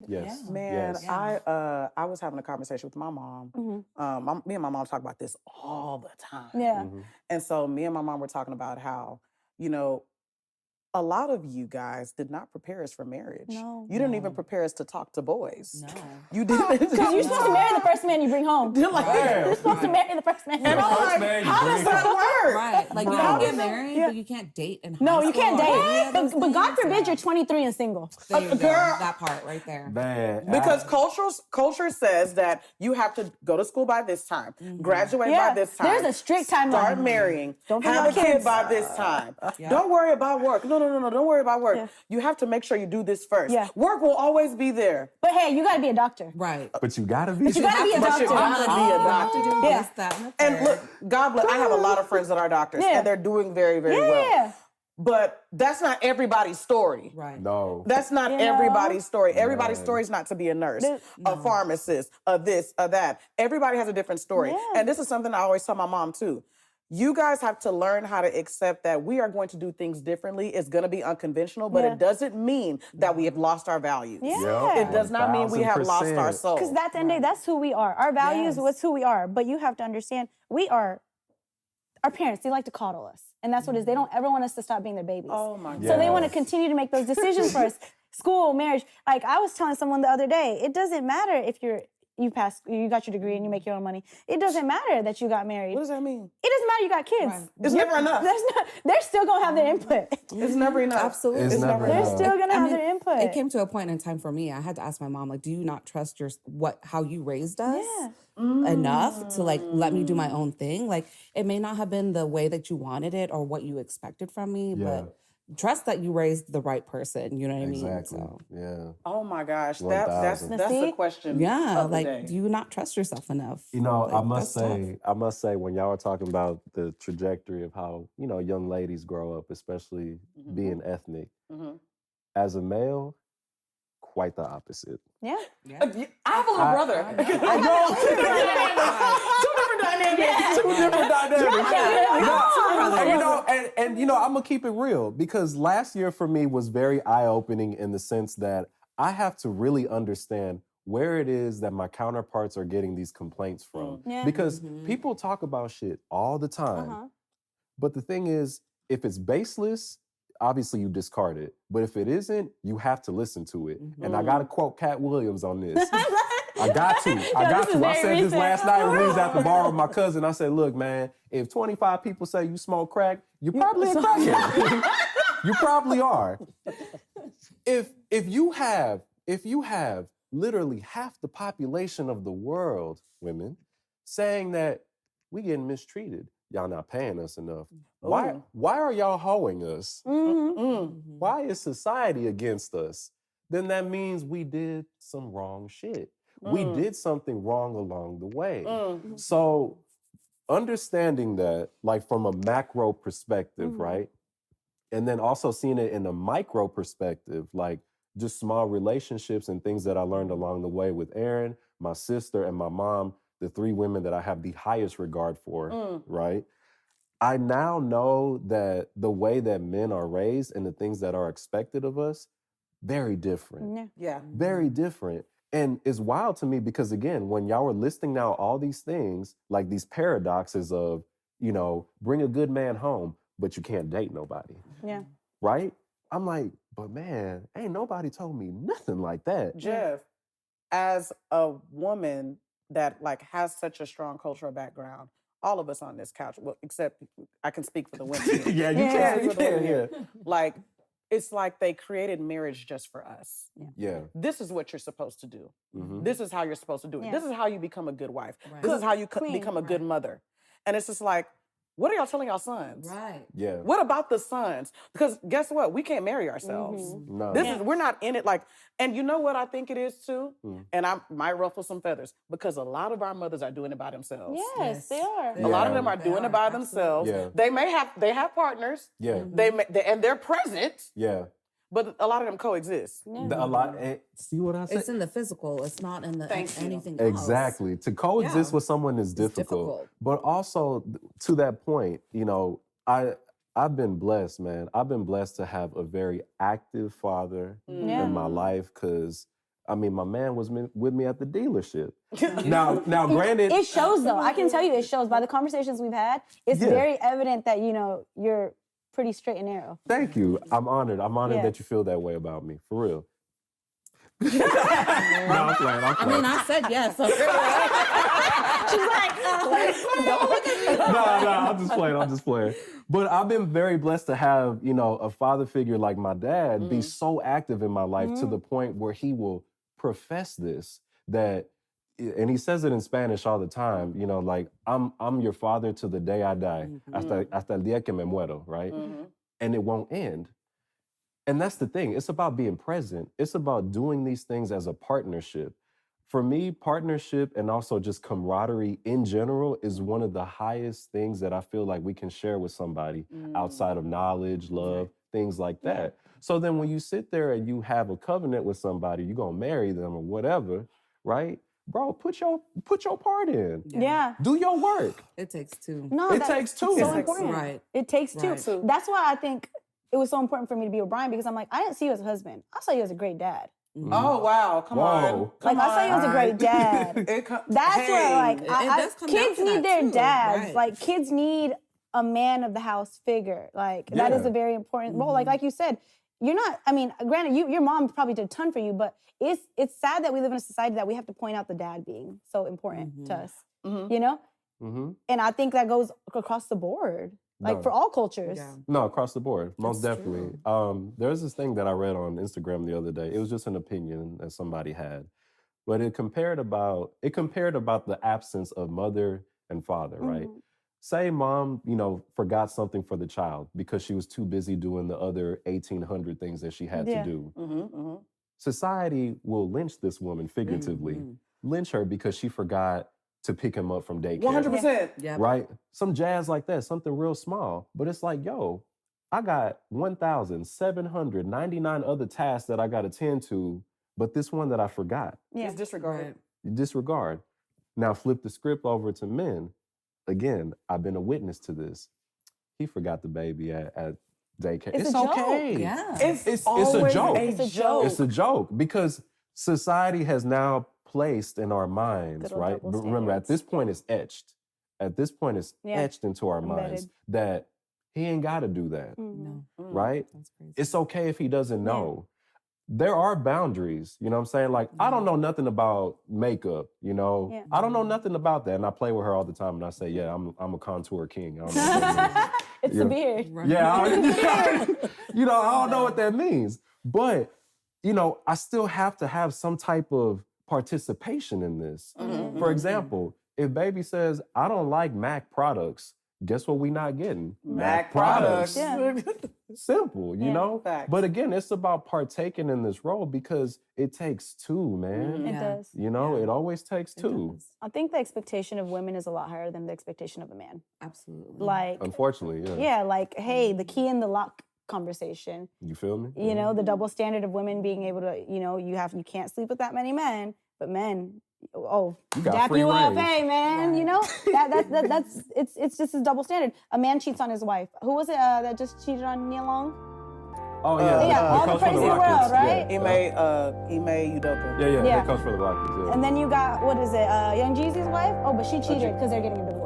Yes. Yeah. Man, Yes. I was having a conversation with my mom. Me and my mom talk about this all the time. Yeah. And so me and my mom were talking about how, you know, a lot of you guys did not prepare us for marriage. No. You didn't even prepare us to talk to boys. No. You didn't. Because you're supposed to marry the first man you bring home. You're like, You're supposed to marry the first man. and I'm First like, man you how does bring that work? Right. Like, you How can get does that- married, yeah. but you can't date in high No, school. you can't or any date. of those But God things. forbid Yeah. you're 23 and single. There you go. Girl. That part right there. Man. Because culture says that you have to go to school by this time, graduate Yeah. by this time. There's a strict timeline. Start marrying. Don't have a forget kid kids. by this time. Yeah. Don't worry about work. No. Don't worry about work. Yeah. You have to make sure you do this first. Yeah. Work will always be there. But hey, you gotta be a doctor. Right. But you gotta be. you gotta be a But you doctor. gotta be a doctor. Do Yeah. this, that, and the And third. look, God bless. I have a lot of friends that are doctors, Yeah. and they're doing very, very well. Yeah. But that's not everybody's story. Right. No. That's not You know? everybody's story. Everybody's Man. story is not to be a nurse, This- a pharmacist, a this, a that. Everybody has a different story. Yeah. And this is something I always tell my mom too. You guys have to learn how to accept that we are going to do things differently. It's going to be unconventional, but Yeah. it doesn't mean that we have lost our values. Yeah. It does not mean we have lost our 1000%. soul. Because at the end of the day, that's who we are. Our values, Yes. what's who we are. But you have to understand, we are, our parents, they like to coddle us. And that's what it is. They don't ever want us to stop being their babies. Oh my God. So they want to Yes. continue to make those decisions for us. School, marriage. Like I was telling someone the other day, it doesn't matter if you got your degree and you make your own money. It doesn't matter that you got married. What does that mean? It doesn't matter you got kids. Right. It's never enough. They're still gonna have their input. It's never enough. Absolutely. It's never They're enough. still gonna I have mean, their input. It came to a point in time for me. I had to ask my mom, like, do you not trust how you raised us enough to like let me do my own thing? Like, it may not have been the way that you wanted it or what you expected from me, but trust that you raised the right person. You know what I mean? Exactly. So, Yeah. Oh my gosh. That's 1000. the See? question. yeah, of the like, day. do you not trust yourself enough? You know, Like, I must that's tough. say, when y'all were talking about the trajectory of how, young ladies grow up, especially being ethnic, Mhm. as a male, quite the opposite. Yeah. I have a little brother. Two different dynamics. And I'm gonna keep it real because last year for me was very eye-opening in the sense that I have to really understand where it is that my counterparts are getting these complaints from. Yeah. Because people talk about shit all the time. Uh-huh. But the thing is, if it's baseless, obviously you discard it. But if it isn't, you have to listen to it. And I gotta quote Cat Williams on this. I got to. this is I very said this recent. last night when we was at the bar with my cousin. I said, look, man, if 25 people say you smoke crack, you're probably a crackhead. You probably are. If you have literally half the population of the world, women, saying that we getting mistreated, y'all not paying us enough. Why are y'all hoeing us? Why is society against us? Then that means we did some wrong shit. We did something wrong along the way. So understanding that, like from a macro perspective, right? And then also seeing it in a micro perspective, like just small relationships and things that I learned along the way with Erin, my sister, and my mom, the three women that I have the highest regard for, right? I now know that the way that men are raised and the things that are expected of us, very different. Yeah. Very different. And it's wild to me because, again, when y'all were listing out all these things, like these paradoxes of, bring a good man home, but you can't date nobody. Yeah. Right? I'm like, but man, ain't nobody told me nothing like that. Jeff, as a woman that like has such a strong cultural background, all of us on this couch, well, except I can speak for the women. here. Yeah, you Yeah. can. You For the women can, yeah. here. Like, it's like they created marriage just for us. Yeah. This is what you're supposed to do. Mhm. This is how you're supposed to do it. Yeah. This is how you become a good wife. Right. This is how you Queen, become a good mother. And it's just like, what are y'all telling y'all sons? Right. Yeah. What about the sons? Because guess what? We can't marry ourselves. No. We're not in it like, and you know what I think it is too? And I might ruffle some feathers because a lot of our mothers are doing it by themselves. Yes, they are. A lot of Yeah. them are doing it by themselves. Yeah. They have partners. Yeah. And they're present, Yeah. but a lot of them coexist. A lot. See what I said? It's in the physical. It's not in the Thank you. anything else. Exactly. To coexist Yeah. with someone is difficult. But also to that point, I've been blessed, man. I've been blessed to have a very active father in my life because I mean, my man was with me at the dealership. Now, granted, It shows though. I can tell you, it shows by the conversations we've had. It's Yeah. very evident that you're pretty straight and narrow. thank you. I'm honored. I'm honored Yeah. that you feel that way about me, for real. No, I'm playing. I mean, I said yes. So no, I'm just playing. But I've been very blessed to have, a father figure like my dad be so active in my life to the point where he will profess this, and he says it in Spanish all the time, like, I'm your father to the day I die, hasta el día que me muero, right? And it won't end. And that's the thing. It's about being present. It's about doing these things as a partnership. For me, partnership and also just camaraderie in general is one of the highest things that I feel like we can share with somebody outside of knowledge, love, things like that. So then when you sit there and you have a covenant with somebody, you're going to marry them or whatever, right? Bro, put your part in. Yeah. Do your work. it takes two. No, It takes two. It's so It important. Right. It takes two. Right. That's why I think it was so important for me to be with Brian, because I'm like, I didn't see you as a husband. I saw you as a great dad. Oh wow! Come on! Whoa. Come Like, I saw you as a great on. dad. That's where, like, It does come down kids to need that their too, dads. right. Like, kids need a man of the house figure. Like, that is Yeah. a very important role. Like you said, you're not, I mean, granted, your mom probably did a ton for you, but it's sad that we live in a society that we have to point out the dad being so important to us, you know? Mm-hmm. And I think that goes across the board, like No. for all cultures. Yeah. No, across the board, most That's definitely. There's this thing that I read on Instagram the other day. It was just an opinion that somebody had, but it compared about the absence of mother and father, right? Mhm. Say mom, forgot something for the child because she was too busy doing the other 1,800 things that she had Yeah. to do. Mm-hmm. Society will lynch this woman figuratively, lynch her because she forgot to pick him up from daycare. 100%. Yeah. Right? Some jazz like that, something real small. But it's like, yo, I got 1,799 other tasks that I got to tend to, but this one that I forgot, Yeah. It's disregarded. you disregard. Now flip the script over to men. Again, I've been a witness to this. He forgot the baby at daycare. It's a joke. okay. Yeah. It's a always joke. It's a joke. It's a joke because society has now placed in our minds, Good old right? double But remember, at standards. this point, it's etched. At this point, it's Yeah. etched into our minds Embedded. that he ain't got to do that, Mhm. No. right? That's crazy. It's okay if he doesn't know. There are boundaries, you know what I'm saying? Like, I don't know nothing about makeup, Yeah. I don't know nothing about that. And I play with her all the time and I say, yeah, I'm a contour king. I don't know what that means. It's Yeah. the beard. Right. Yeah, I don't know what that means. But, I still have to have some type of participation in this. Mhm. For example, if baby says, I don't like MAC products, guess what we not getting? Mac products. Yeah. Simple, you Yeah. know? Facts. But again, it's about partaking in this role because it takes two, man. It Yeah. does. It always takes It two. does. I think the expectation of women is a lot higher than the expectation of a man. Absolutely. Like, Unfortunately, yeah. yeah, like, hey, the key in the lock conversation. You feel me? The double standard of women being able to, you can't sleep with that many men, but men, You got dap free you up, reign. hey man, that's it's just a double standard. A man cheats on his wife. Who was it that just cheated on Nia Long? Oh, yeah. Yeah, the all the coach for praise in the world, Rockets, right? Ime Udoka. Yeah, Yeah. that comes for the Rockets, yeah. And then you got, what is it, Young Jeezy's wife? Oh, but she cheated because they're getting a divorce.